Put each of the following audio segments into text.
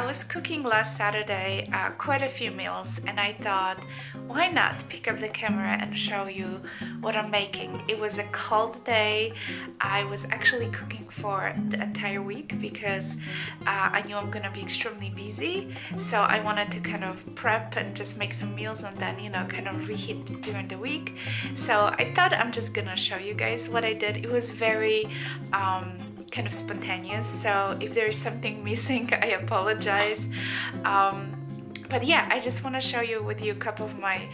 was cooking last Saturday quite a few meals, and I thought, why not pick up the camera and show you what I'm making. It was a cold day. I was actually cooking for the entire week because I knew I'm gonna be extremely busy, so I wanted to kind of prep and just make some meals and then, you know, kind of reheat during the week. So I thought I'm just gonna show you guys what I did. It was very kind of spontaneous, so if there is something missing, I apologize. But yeah, I just want to show you with you a couple of my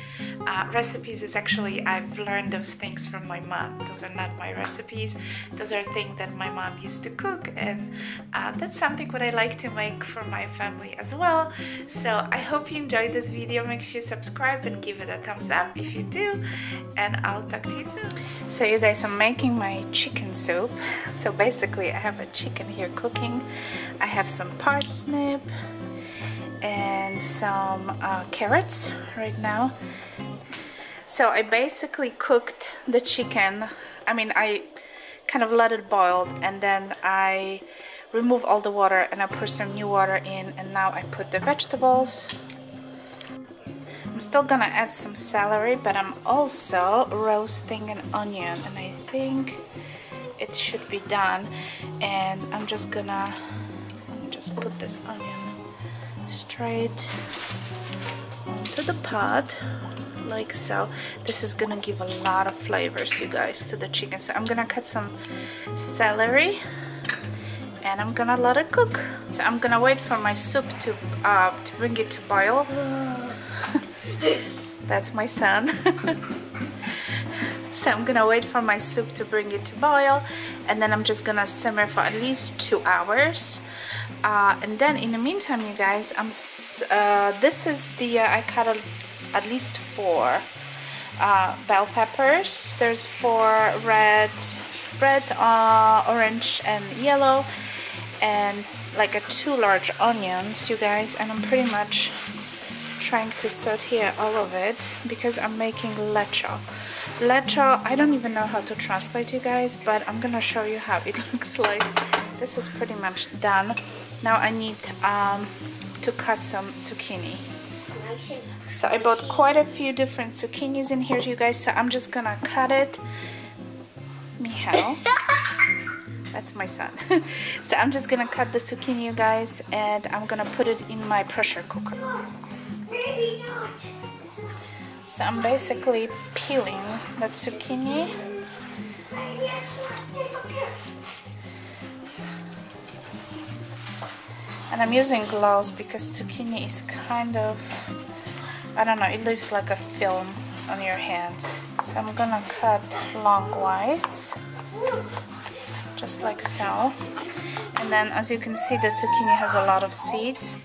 recipes. Is actually, I've learned those things from my mom. Those are not my recipes. Those are things that my mom used to cook, and that's something what I like to make for my family as well. So I hope you enjoyed this video. Make sure you subscribe and give it a thumbs up if you do, and I'll talk to you soon. So you guys, I'm making my chicken soup. So basically I have a chicken here cooking. I have some parsnip and some carrots right now. So I basically cooked the chicken. I mean, I kind of let it boil, and then I remove all the water and I put some new water in, and now I put the vegetables. I'm still gonna add some celery, but I'm also roasting an onion, and I think it should be done. And I'm just gonna, let me just put this onion straight onto the pot like so. This is gonna give a lot of flavors, you guys, to the chicken. So I'm gonna cut some celery and I'm gonna let it cook. So I'm gonna wait for my soup to bring it to boil. That's my son. So I'm gonna wait for my soup to bring it to boil, and then I'm just gonna simmer for at least 2 hours. And then in the meantime, you guys, this is the I cut at least 4 bell peppers. There's 4 red, orange, and yellow, and like 2 large onions, you guys. And I'm pretty much trying to saute all of it because I'm making lecho. Lecho, I don't even know how to translate, you guys, but I'm gonna show you how it looks like. This is pretty much done. Now I need to cut some zucchini. So I bought quite a few different zucchinis in here, you guys, so I'm just gonna cut it. Michał. That's my son. So I'm just gonna cut the zucchini, you guys, and I'm gonna put it in my pressure cooker. So I'm basically peeling that zucchini. And I'm using gloves because zucchini is kind of, I don't know, it leaves like a film on your hands. So I'm gonna cut longwise, just like so. And then as you can see, the zucchini has a lot of seeds.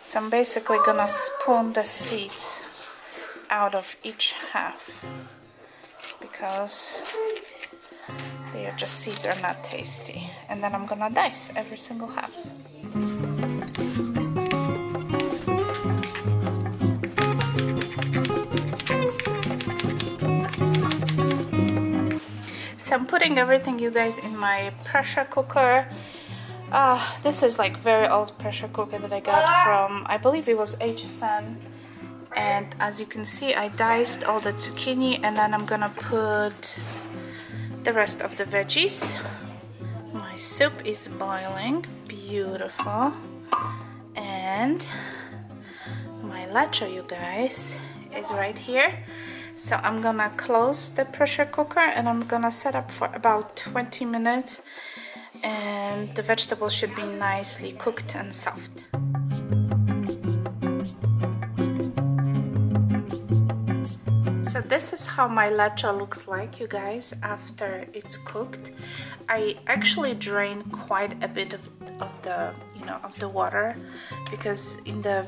So I'm basically gonna spoon the seeds out of each half because they are just, seeds are not tasty. And then I'm gonna dice every single half. So I'm putting everything, you guys, in my pressure cooker. This is like very old pressure cooker that I got from, I believe it was HSN. And as you can see, I diced all the zucchini, and then I'm gonna put the rest of the veggies. My soup is boiling, beautiful. And my lecho, you guys, is right here. So I'm gonna close the pressure cooker and I'm gonna set up for about 20 minutes, and the vegetables should be nicely cooked and soft. So this is how my lecho looks like, you guys, after it's cooked. I actually drain quite a bit of the, you know, of the water, because in the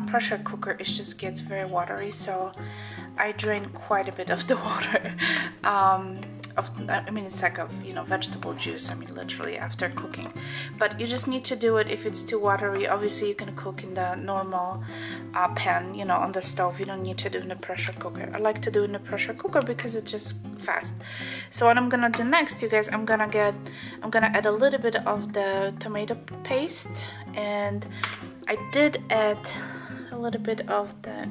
pressure cooker it just gets very watery. So I drain quite a bit of the water. I mean, it's like a, you know, vegetable juice, I mean, literally after cooking. But you just need to do it if it's too watery. Obviously you can cook in the normal pan, you know, on the stove. You don't need to do it in the pressure cooker. I like to do it in the pressure cooker because it's just fast. So what I'm gonna do next, you guys, I'm gonna add a little bit of the tomato paste, and I did add a little bit of the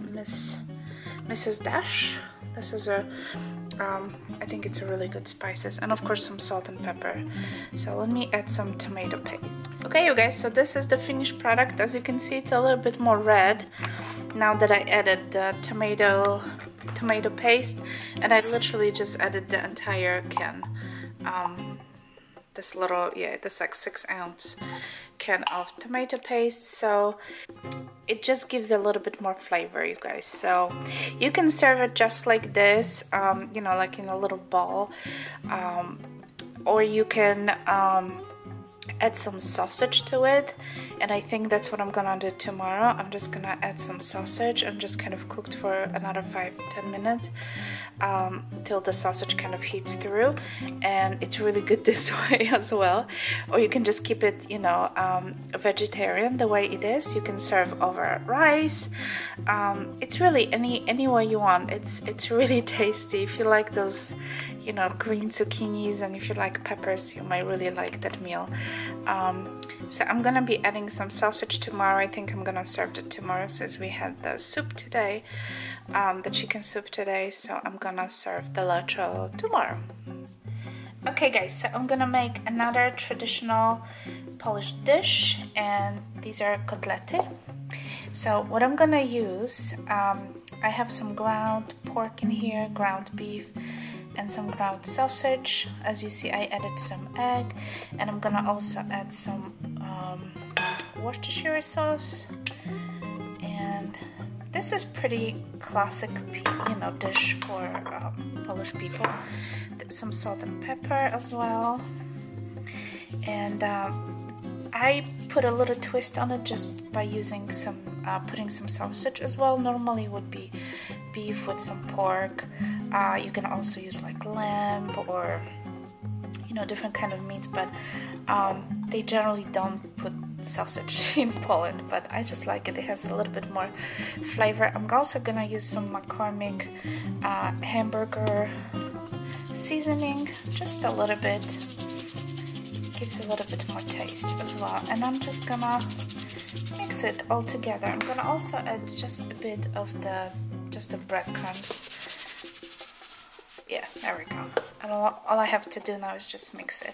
Mrs. Dash. This is a I think it's a really good spices, and of course some salt and pepper. So let me add some tomato paste. Okay, you guys, so this is the finished product. As you can see, it's a little bit more red now that I added the tomato paste, and I literally just added the entire can. This little, yeah, this like 6-ounce can of tomato paste, so it just gives a little bit more flavor, you guys. So you can serve it just like this, you know, like in a little bowl, or you can add some sausage to it, and I think that's what I'm gonna do tomorrow. I'm just gonna add some sausage and just kind of cooked for another 5-10 minutes till the sausage kind of heats through, and it's really good this way as well. Or you can just keep it, you know, vegetarian the way it is. You can serve over rice. It's really any way you want. It's really tasty. If you like those, you know, green zucchinis, and if you like peppers, you might really like that meal. So I'm gonna be adding some sausage tomorrow. I think I'm gonna serve it tomorrow since we had the soup today, the chicken soup today, so I'm gonna serve the xoxo tomorrow. Okay guys, so I'm gonna make another traditional Polish dish, and these are kotlety. So what I'm gonna use, I have some ground pork in here, ground beef, and some ground sausage. As you see, I added some egg, and I'm gonna also add some Worcestershire sauce. And this is pretty classic, you know, dish for Polish people. Some salt and pepper as well. And I put a little twist on it just by using some, putting some sausage as well. Normally it would be beef with some pork. You can also use like lamb or, you know, different kind of meat, but they generally don't put sausage in Poland, but I just like it. It has a little bit more flavor. I'm also gonna use some McCormick hamburger seasoning, just a little bit. Gives a little bit more taste as well. And I'm just gonna mix it all together. I'm gonna also add just a bit of the breadcrumbs. Yeah, there we go. And all I have to do now is just mix it.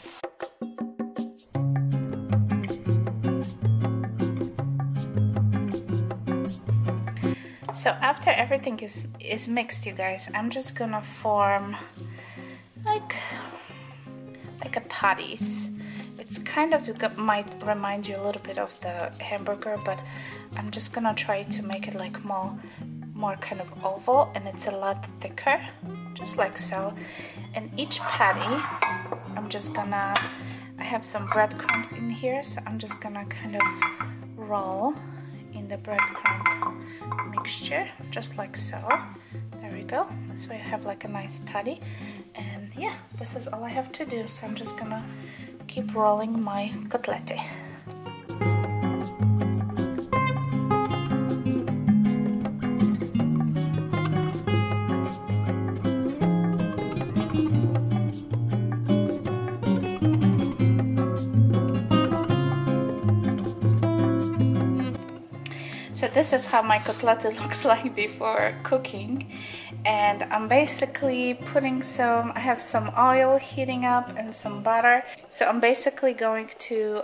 So after everything is mixed, you guys, I'm just gonna form like a patties. It's kind of might remind you a little bit of the hamburger, but I'm just gonna try to make it like more kind of oval, and it's a lot thicker, just like so. And each patty, I have some breadcrumbs in here, so I'm just gonna kind of roll in the breadcrumb mixture, just like so. There we go. This way I have like a nice patty. And yeah, this is all I have to do. So I'm just gonna keep rolling my kotlety. So this is how my kotlety looks like before cooking, and I'm basically putting I have some oil heating up and some butter. So I'm basically going to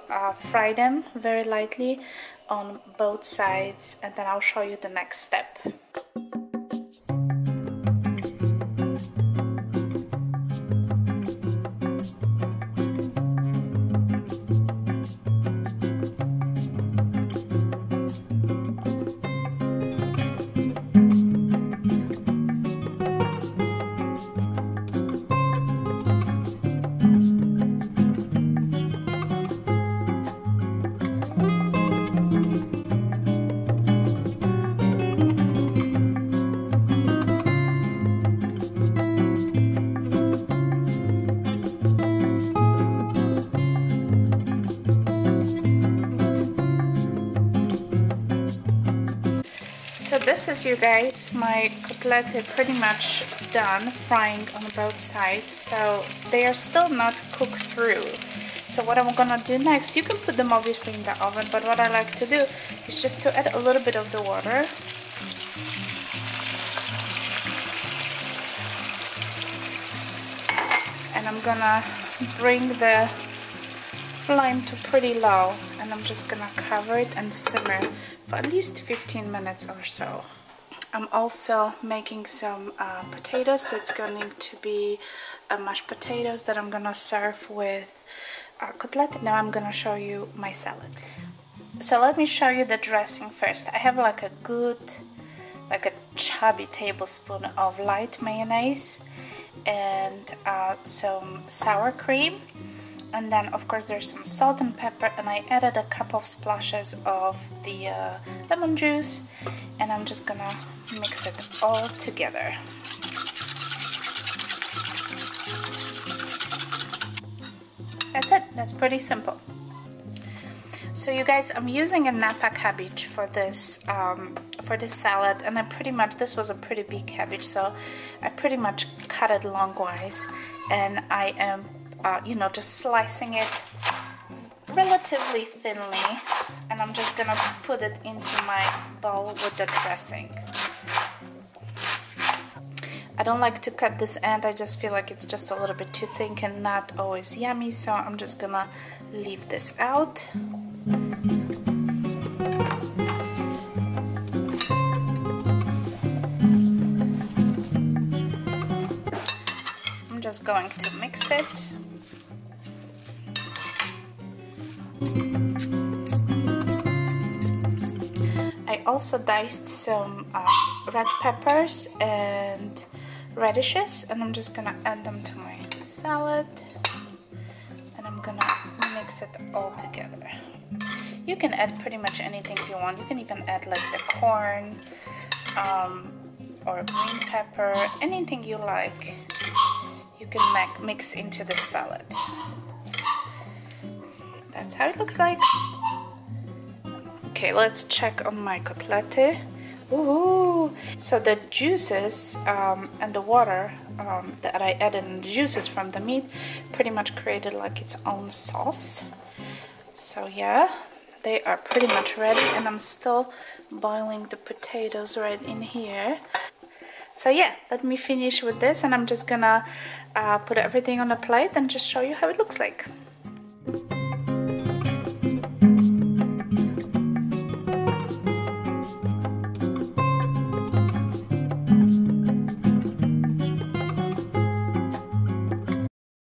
fry them very lightly on both sides, and then I'll show you the next step. So this is, you guys, my kotlety pretty much done frying on both sides. So they are still not cooked through. So what I'm gonna do next, you can put them obviously in the oven, but what I like to do is just to add a little bit of the water. And I'm gonna bring the flame to pretty low, and I'm just gonna cover it and simmer for at least 15 minutes or so. I'm also making some potatoes, so it's going to be mashed potatoes that I'm gonna serve with cutlet. Now I'm gonna show you my salad. So let me show you the dressing first. I have like a chubby tablespoon of light mayonnaise and some sour cream, and then of course there's some salt and pepper, and I added a couple of splashes of the lemon juice, and I'm just gonna mix it all together. That's it. That's pretty simple. So you guys, I'm using a Napa cabbage for this salad, and this was a pretty big cabbage, so I pretty much cut it longwise, and I am just slicing it relatively thinly, and I'm just gonna put it into my bowl with the dressing. I don't like to cut this end, I just feel like it's just a little bit too thick and not always yummy, so I'm just gonna leave this out. I'm just going to mix it. I also diced some red peppers and radishes, and I'm just gonna add them to my salad, and I'm gonna mix it all together. You can add pretty much anything you want. You can even add like the corn or green pepper, anything you like. You can mix into the salad. That's how it looks like. Okay, let's check on my cotlet. Ooh! So the juices and the water that I added, and the juices from the meat, pretty much created like its own sauce. So yeah, they are pretty much ready, and I'm still boiling the potatoes right in here. So yeah, let me finish with this, and I'm just gonna put everything on a plate and just show you how it looks like.